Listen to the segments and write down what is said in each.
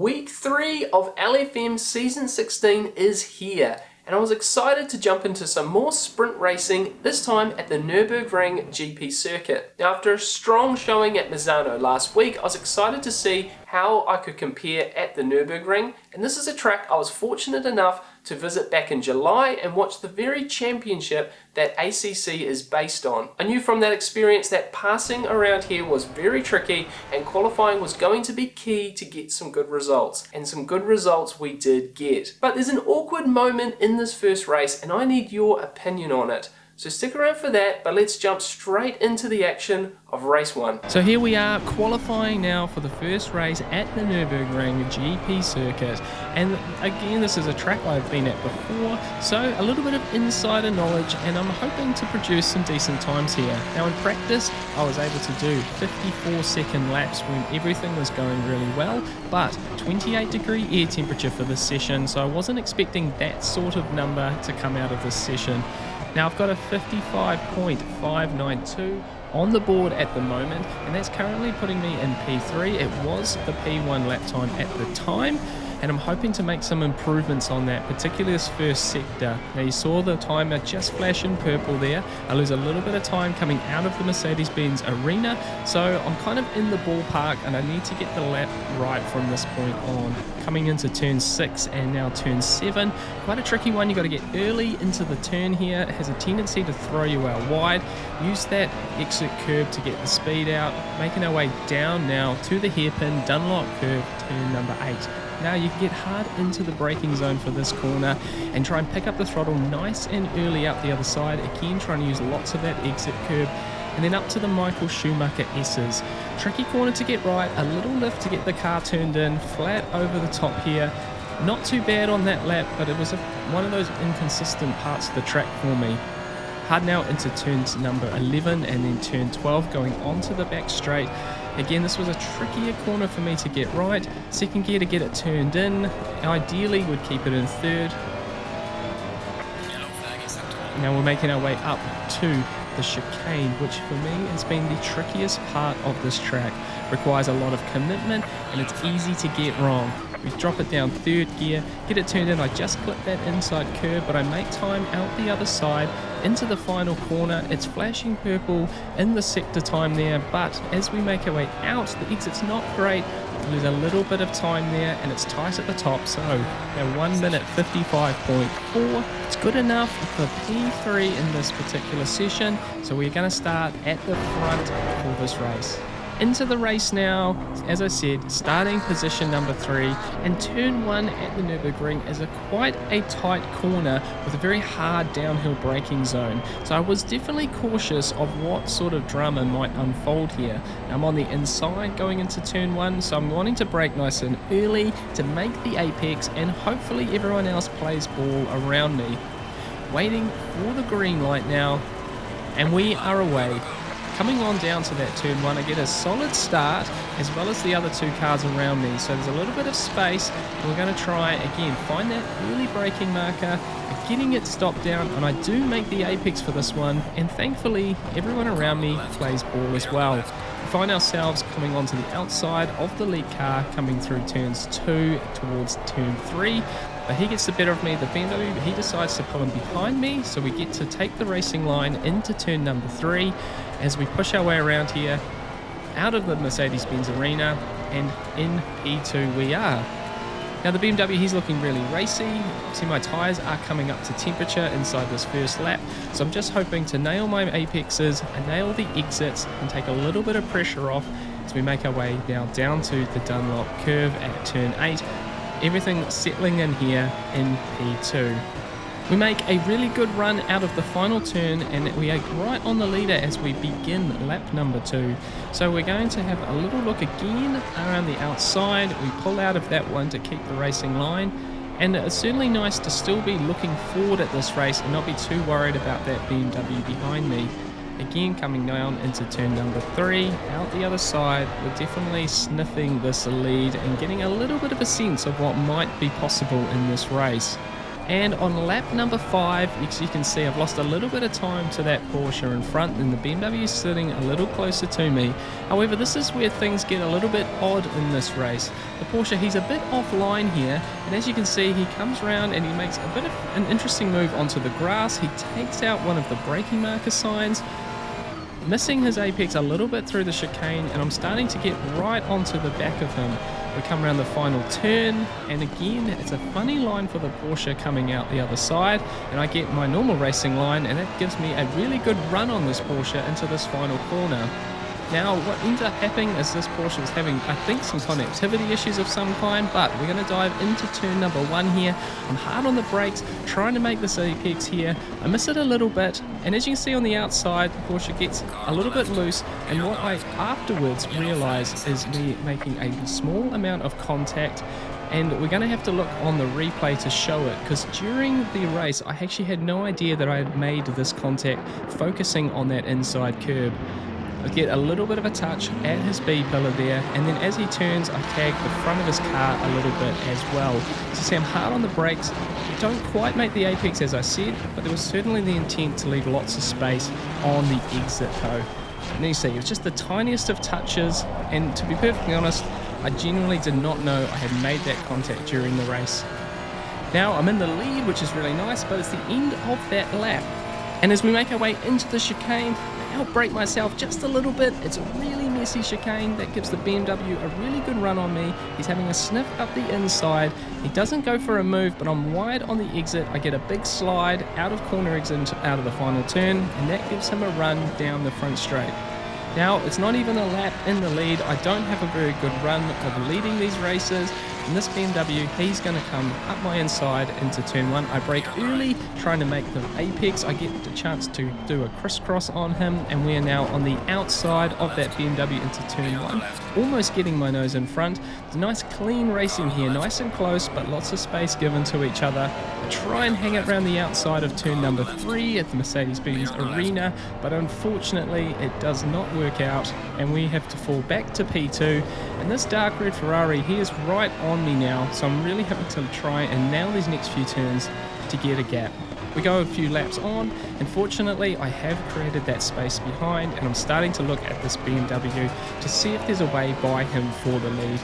Week 3 of LFM Season 16 is here, and I was excited to jump into some more sprint racing, this time at the Nürburgring GP circuit. Now, after a strong showing at Misano last week, I was excited to see how I could compare at the Nürburgring, and this is a track I was fortunate enough to visit back in July and watch the very championship that ACC is based on. I knew from that experience that passing around here was very tricky and qualifying was going to be key to get some good results. And some good results we did get. But there's an awkward moment in this first race and I need your opinion on it. So stick around for that, but let's jump straight into the action of race 1. So here we are qualifying now for the first race at the Nürburgring GP circuit. And again, this is a track I've been at before, so a little bit of insider knowledge, and I'm hoping to produce some decent times here. Now in practice, I was able to do 54-second laps when everything was going really well, but 28-degree air temperature for this session, so I wasn't expecting that sort of number to come out of this session. Now I've got a 55.592 on the board at the moment, and that's currently putting me in P3. It was the P1 lap time at the time, and I'm hoping to make some improvements on that, particularly this first sector. Now you saw the timer just flash in purple there. I lose a little bit of time coming out of the Mercedes-Benz arena, so I'm kind of in the ballpark and I need to get the lap right from this point on. Coming into turn 6 and now turn 7, quite a tricky one. You got to get early into the turn here. It has a tendency to throw you out wide. Use that exit curve to get the speed out. Making our way down now to the hairpin Dunlop curve, turn number 8. Now you can get hard into the braking zone for this corner and try and pick up the throttle nice and early out the other side. Again, trying to use lots of that exit curve. And then up to the Michael Schumacher S's. Tricky corner to get right, a little lift to get the car turned in, flat over the top here. Not too bad on that lap, but it was one of those inconsistent parts of the track for me. Hard now into turns number 11 and then turn 12 going onto the back straight. Again, this was a trickier corner for me to get right. Second gear to get it turned in. Ideally would keep it in third. Now we're making our way up to the chicane, which for me has been the trickiest part of this track. Requires a lot of commitment and it's easy to get wrong. We drop it down third gear, get it turned in. I just clipped that inside curve, but I make time out the other side into the final corner. It's flashing purple in the sector time there, but as we make our way out, the exit's not great. There's a little bit of time there and it's tight at the top, so now 1 minute 55.4. It's good enough for P3 in this particular session, so we're going to start at the front for this race. Into the race now, as I said, starting position number 3, and turn 1 at the Nürburgring is quite a tight corner with a very hard downhill braking zone. So I was definitely cautious of what sort of drama might unfold here. Now, I'm on the inside going into turn 1, so I'm wanting to brake nice and early to make the apex, and hopefully everyone else plays ball around me. Waiting for the green light now, and we are away. Coming on down to that turn 1, I get a solid start as well as the other two cars around me, so there's a little bit of space, and we're going to try again find that early braking marker, getting it stopped down, and I do make the apex for this one, and thankfully everyone around me plays ball as well. We find ourselves coming onto the outside of the lead car, coming through turns 2 towards turn 3. But he gets the better of me. The BMW, he decides to pull in behind me, so we get to take the racing line into turn number 3 as we push our way around here out of the Mercedes-Benz arena, and in P2 we are. Now the BMW, he's looking really racy. See, my tyres are coming up to temperature inside this first lap, so I'm just hoping to nail my apexes and nail the exits and take a little bit of pressure off as we make our way now down to the Dunlop curve at turn 8. Everything settling in here in P2. We make a really good run out of the final turn, and we are right on the leader as we begin lap number 2. So we're going to have a little look again around the outside. We pull out of that one to keep the racing line, and it's certainly nice to still be looking forward at this race and not be too worried about that BMW behind me. Again, coming down into turn number 3, out the other side, we're definitely sniffing this lead and getting a little bit of a sense of what might be possible in this race. And on lap number 5, as you can see, I've lost a little bit of time to that Porsche in front, and the BMW is sitting a little closer to me. However, this is where things get a little bit odd in this race. The Porsche, he's a bit offline here, and as you can see, he comes around and he makes a bit of an interesting move onto the grass. He takes out one of the braking marker signs, missing his apex a little bit through the chicane, and I'm starting to get right onto the back of him. We come around the final turn, and again, it's a funny line for the Porsche coming out the other side, and I get my normal racing line, and that gives me a really good run on this Porsche into this final corner. Now, what ends up happening is this Porsche is having, I think, some connectivity issues of some kind, but we're going to dive into turn number 1 here. I'm hard on the brakes, trying to make this apex here. I miss it a little bit, and as you can see on the outside, the Porsche gets a little bit loose, and what I afterwards realise is me making a small amount of contact, and we're going to have to look on the replay to show it, because during the race I actually had no idea that I had made this contact focusing on that inside curb. I get a little bit of a touch at his B pillar there, and then as he turns, I tag the front of his car a little bit as well. So you see I'm hard on the brakes, don't quite make the apex as I said, but there was certainly the intent to leave lots of space on the exit though. And you see, it was just the tiniest of touches, and to be perfectly honest, I genuinely did not know I had made that contact during the race. Now I'm in the lead, which is really nice, but it's the end of that lap. And as we make our way into the chicane, I outbrake myself just a little bit. It's a really messy chicane that gives the BMW a really good run on me. He's having a sniff up the inside. He doesn't go for a move, but I'm wide on the exit. I get a big slide out of corner exit out of the final turn, and that gives him a run down the front straight. Now, it's not even a lap in the lead. I don't have a very good run of leading these races. And this BMW, he's going to come up my inside into turn 1. I brake early, trying to make the apex. I get the chance to do a crisscross on him, and we are now on the outside of that BMW into turn 1, almost getting my nose in front. It's nice clean racing here, nice and close, but lots of space given to each other. I try and hang it around the outside of turn number 3 at the Mercedes-Benz Arena, but unfortunately it does not work out, and we have to fall back to P2. And this dark red Ferrari, he is right on me now, so I'm really having to try and nail these next few turns to get a gap. We go a few laps on, and fortunately I have created that space behind, and I'm starting to look at this BMW to see if there's a way by him for the lead.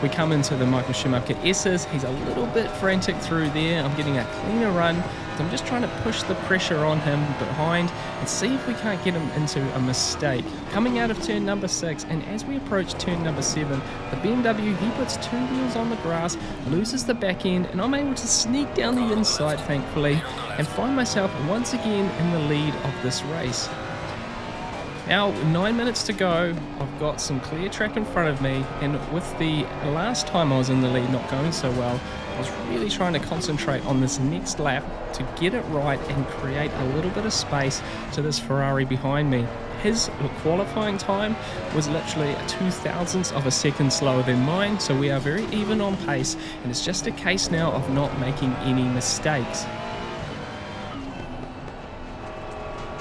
We come into the Michael Schumacher S's. He's a little bit frantic through there. I'm getting a cleaner run, so I'm just trying to push the pressure on him behind and see if we can't get him into a mistake. Coming out of turn number 6, and as we approach turn number 7, the BMW, he puts 2 wheels on the grass, loses the back end, and I'm able to sneak down the inside, thankfully, and find myself once again in the lead of this race. Now, 9 minutes to go, I've got some clear track in front of me, and with the last time I was in the lead not going so well, I was really trying to concentrate on this next lap to get it right and create a little bit of space to this Ferrari behind me. His qualifying time was literally a 0.002 of a second slower than mine, so we are very even on pace, and it's just a case now of not making any mistakes.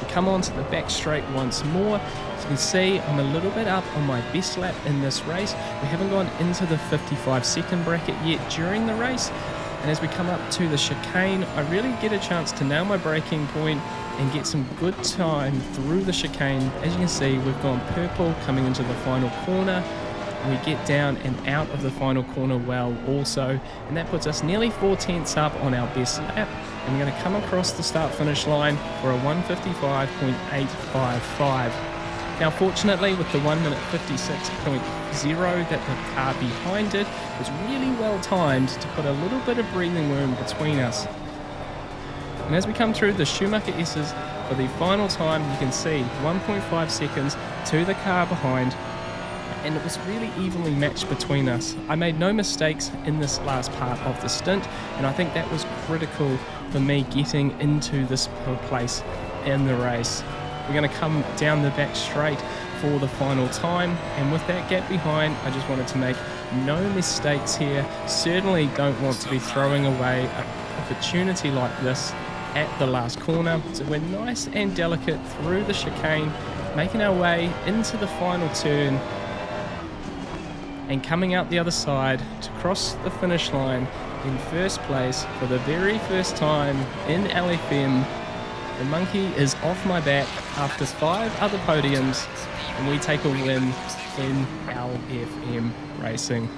Come onto the back straight once more. As you can see, I'm a little bit up on my best lap in this race. We haven't gone into the 55-second bracket yet during the race, and as we come up to the chicane, I really get a chance to nail my braking point and get some good time through the chicane. As you can see, we've gone purple coming into the final corner. We get down and out of the final corner well also, and that puts us nearly 4/10 up on our best lap, and we're going to come across the start finish line for a 1:55.855. Now fortunately, with the 1 minute 56.0 that the car behind it was really well timed to put a little bit of breathing room between us. And as we come through the Schumacher S's for the final time, you can see 1.5 seconds to the car behind, and it was really evenly matched between us. I made no mistakes in this last part of the stint, and I think that was critical for me getting into this place in the race. We're going to come down the back straight for the final time, and with that gap behind, I just wanted to make no mistakes here. Certainly don't want to be throwing away an opportunity like this at the last corner. So we're nice and delicate through the chicane, making our way into the final turn. and coming out the other side to cross the finish line in first place for the very first time in LFM. The monkey is off my back after 5 other podiums, and we take a win in LFM racing.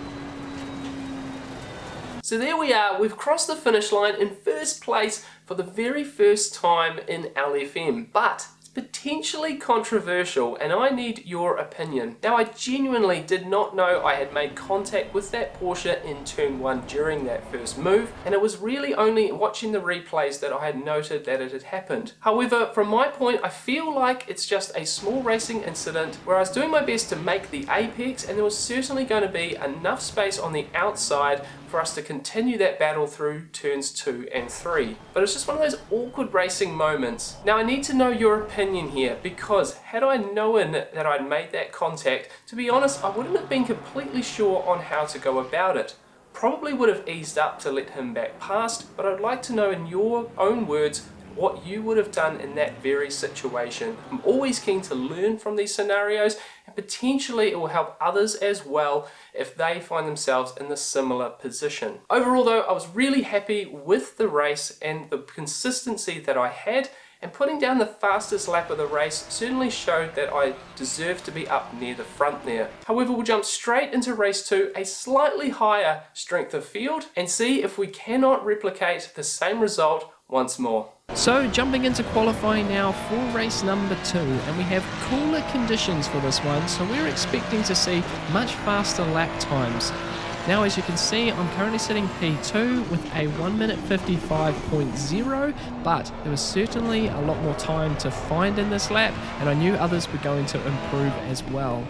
So there we are, we've crossed the finish line in first place for the very first time in LFM, but potentially controversial, and I need your opinion. Now, I genuinely did not know I had made contact with that Porsche in turn 1 during that first move, and it was really only watching the replays that I had noted that it had happened. However, from my point, I feel like it's just a small racing incident where I was doing my best to make the apex, and there was certainly going to be enough space on the outside for us to continue that battle through turns 2 and 3. But it's just one of those awkward racing moments. Now, I need to know your opinion here, because had I known that I'd made that contact, to be honest, I wouldn't have been completely sure on how to go about it. Probably would have eased up to let him back past, but I'd like to know in your own words what you would have done in that very situation. I'm always keen to learn from these scenarios, and potentially it will help others as well if they find themselves in a similar position. Overall though, I was really happy with the race and the consistency that I had, and putting down the fastest lap of the race certainly showed that I deserved to be up near the front there. However, we'll jump straight into race 2, a slightly higher strength of field, and see if we cannot replicate the same result once more. So jumping into qualifying now for race number 2, and we have cooler conditions for this one, so we're expecting to see much faster lap times. Now, as you can see, I'm currently sitting P2 with a 1 minute 55.0, but there was certainly a lot more time to find in this lap, and I knew others were going to improve as well.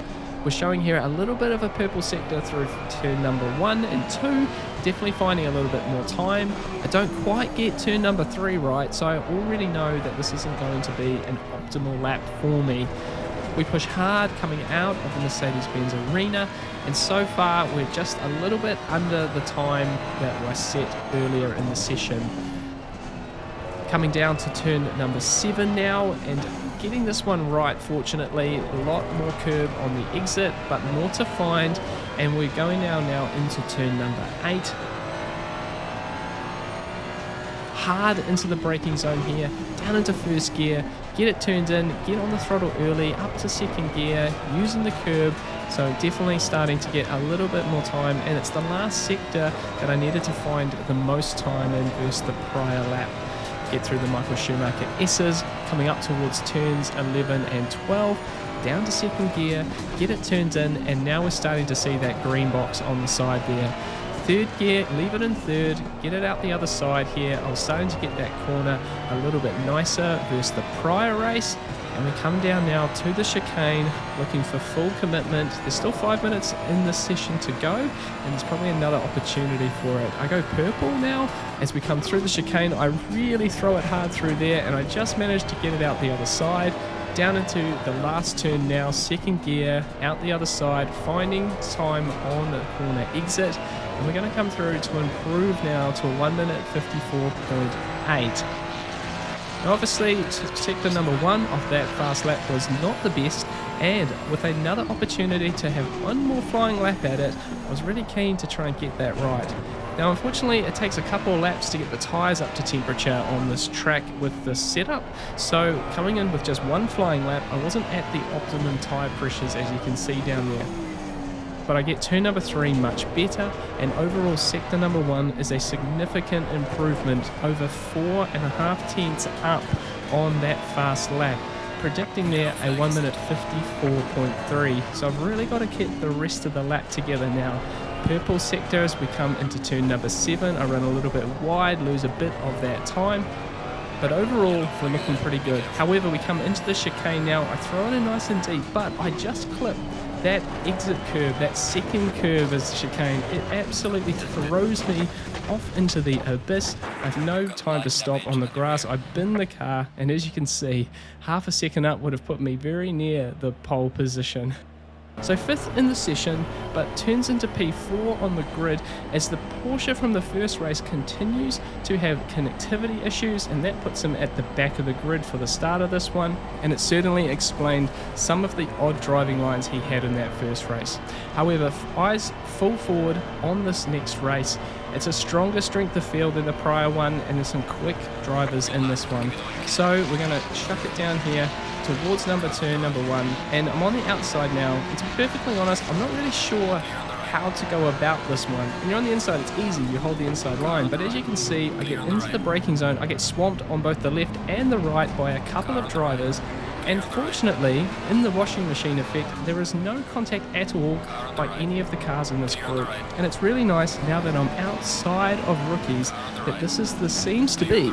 We're showing here a little bit of a purple sector through turn number 1 and 2, definitely finding a little bit more time. I don't quite get turn number 3 right, so I already know that this isn't going to be an optimal lap for me. We push hard coming out of the Mercedes-Benz arena, and so far we're just a little bit under the time that was set earlier in the session. Coming down to turn number 7 now, and getting this one right, fortunately. A lot more curb on the exit, but more to find, and we're going now into turn number 8. Hard into the braking zone here, down into first gear, get it turned in, get on the throttle early, up to second gear, using the curb, so definitely starting to get a little bit more time, and it's the last sector that I needed to find the most time in versus the prior lap. Get through the Michael Schumacher S's, coming up towards turns 11 and 12, down to second gear, get it turned in, and now we're starting to see that green box on the side there. Third gear, leave it in third, get it out the other side here. I was starting to get that corner a little bit nicer versus the prior race, and we come down now to the chicane looking for full commitment. There's still 5 minutes in this session to go, and there's probably another opportunity for it. I go purple now as we come through the chicane. I really throw it hard through there, and I just managed to get it out the other side. Down into the last turn now, second gear, out the other side, finding time on the corner exit, and we're going to come through to improve now to a 1 minute 54.8. Now obviously, sector number 1 of that fast lap was not the best, and with another opportunity to have one more flying lap at it, I was really keen to try and get that right. Now unfortunately it takes a couple of laps to get the tyres up to temperature on this track with this setup, so coming in with just one flying lap, I wasn't at the optimum tyre pressures as you can see down there. But I get turn number 3 much better, and overall sector number 1 is a significant improvement, over 4.5 tenths up on that fast lap, predicting there a 1 minute 54.3, so I've really got to get the rest of the lap together now. Purple sector as we come into turn number 7, I run a little bit wide, lose a bit of that time, but overall we're looking pretty good. However, we come into the chicane now, I throw it in nice and deep, but I just clip that exit curve, that second curve as chicane. It absolutely throws me off into the abyss. I have no time to stop on the grass. I bin the car, and as you can see, half a second up would have put me very near the pole position. So 5th in the session, but turns into P4 on the grid as the Porsche from the first race continues to have connectivity issues, and that puts him at the back of the grid for the start of this one, and it certainly explained some of the odd driving lines he had in that first race. However, eyes full forward on this next race. It's a stronger strength of field than the prior one, and there's some quick drivers in this one. So we're going to chuck it down here towards number 2, number 1, and I'm on the outside now. And to be perfectly honest, I'm not really sure how to go about this one. When you're on the inside, it's easy, you hold the inside line, but as you can see, I get into the braking zone, I get swamped on both the left and the right by a couple of drivers, and fortunately, in the washing machine effect, there is no contact at all by any of the cars in this group. And it's really nice now that I'm outside of rookies that this seems to be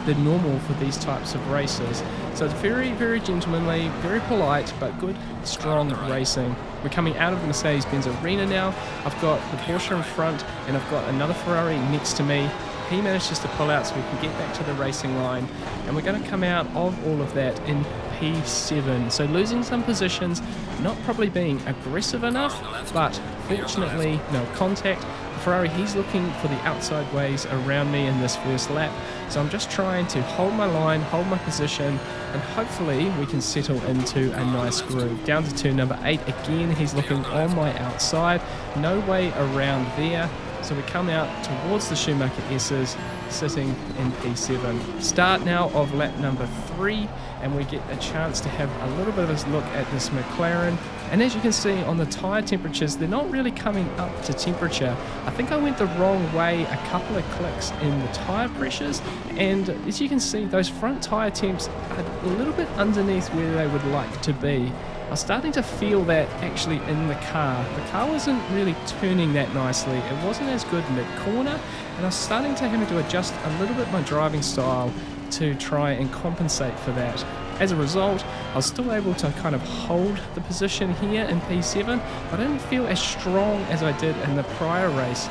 the normal for these types of races. So it's very, very gentlemanly, very polite, but good, strong racing. We're coming out of the Mercedes-Benz arena now. I've got the Porsche in front, and I've got another Ferrari next to me. He manages to pull out so we can get back to the racing line, and we're going to come out of all of that in P7. So losing some positions, not probably being aggressive enough, but fortunately no contact. Ferrari, he's looking for the outside ways around me in this first lap, so I'm just trying to hold my line, hold my position, and hopefully we can settle into a nice groove. Down to turn number 8 again, he's looking on my outside, no way around there. So we come out towards the Schumacher S's, sitting in P7. Start now of lap number 3, and we get a chance to have a little bit of a look at this McLaren. And as you can see on the tyre temperatures, they're not really coming up to temperature. I think I went the wrong way a couple of clicks in the tyre pressures, and as you can see, those front tyre temps are a little bit underneath where they would like to be. I was starting to feel that actually in the car. The car wasn't really turning that nicely. It wasn't as good mid-corner, and I was starting to have to adjust a little bit my driving style to try and compensate for that. As a result, I was still able to kind of hold the position here in P7, but I didn't feel as strong as I did in the prior race.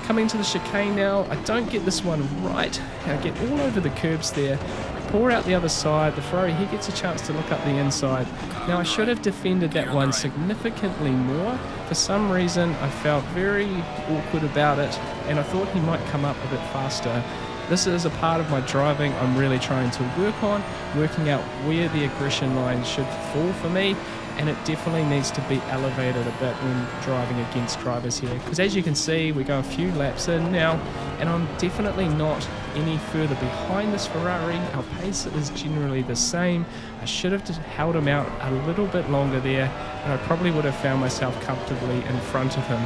Coming to the chicane now, I don't get this one right. I get all over the curbs there. Pour out the other side, the Ferrari, he gets a chance to look up the inside. Now I should have defended that one significantly more. For some reason I felt very awkward about it, and I thought he might come up a bit faster. This is a part of my driving I'm really trying to work on, working out where the aggression line should fall for me, and it definitely needs to be elevated a bit when driving against drivers here. Because as you can see, we go a few laps in now, and I'm definitely not any further behind this Ferrari. Our pace is generally the same. I should have just held him out a little bit longer there, and I probably would have found myself comfortably in front of him.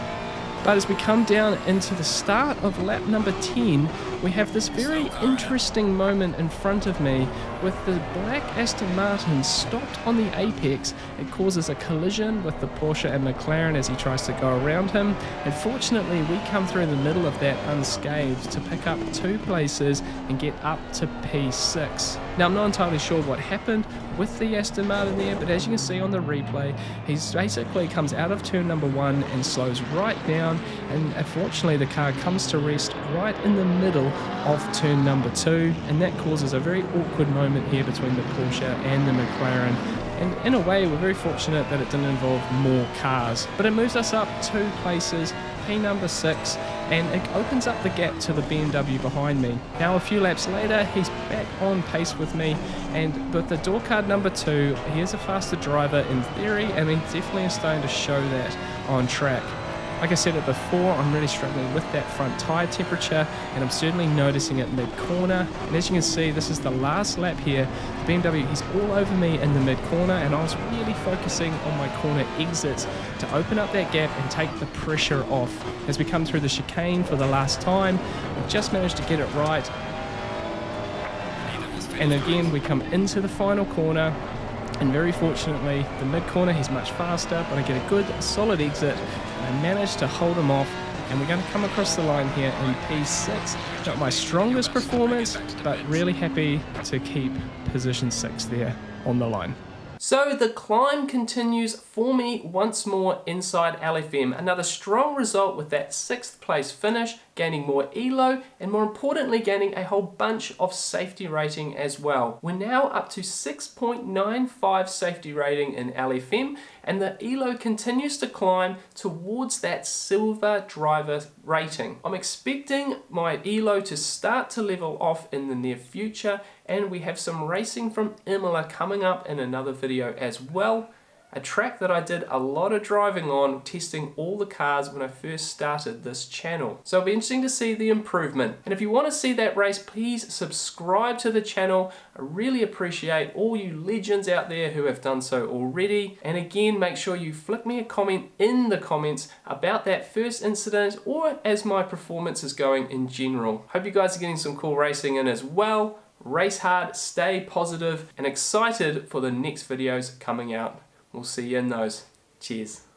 But as we come down into the start of lap number 10, we have this very interesting moment in front of me with the black Aston Martin stopped on the apex. It causes a collision with the Porsche and McLaren as he tries to go around him. And fortunately, we come through the middle of that unscathed to pick up 2 places and get up to P6. Now, I'm not entirely sure what happened with the Aston Martin there, but as you can see on the replay, he basically comes out of turn number 1 and slows right down, and unfortunately the car comes to rest right in the middle of turn number 2, and that causes a very awkward moment here between the Porsche and the McLaren. And in a way, we're very fortunate that it didn't involve more cars, but it moves us up 2 places, P number 6, and it opens up the gap to the BMW behind me. Now a few laps later, he's back on pace with me, and with the door card number 2, he is a faster driver in theory, and he definitely is starting to show that on track. Like I said it before, I'm really struggling with that front tyre temperature, and I'm certainly noticing it mid-corner. And as you can see, this is the last lap here. The BMW, he's all over me in the mid-corner, and I was really focusing on my corner exits to open up that gap and take the pressure off. As we come through the chicane for the last time, we've just managed to get it right. And again, we come into the final corner, and very fortunately, the mid-corner, he's much faster, but I get a good, solid exit. I managed to hold him off, and we're going to come across the line here in P6. Not my strongest performance, but really happy to keep position 6 there on the line. So the climb continues for me once more inside LFM. Another strong result with that 6th place finish, gaining more ELO, and more importantly gaining a whole bunch of safety rating as well. We're now up to 6.95 safety rating in LFM, and the ELO continues to climb towards that silver driver rating. I'm expecting my ELO to start to level off in the near future, and we have some racing from Imola coming up in another video as well. A track that I did a lot of driving on, testing all the cars when I first started this channel. So it'll be interesting to see the improvement. And if you want to see that race, please subscribe to the channel. I really appreciate all you legends out there who have done so already. And again, make sure you flick me a comment in the comments about that first incident or as my performance is going in general. Hope you guys are getting some cool racing in as well. Race hard, stay positive, and excited for the next videos coming out. We'll see you in those. Cheers.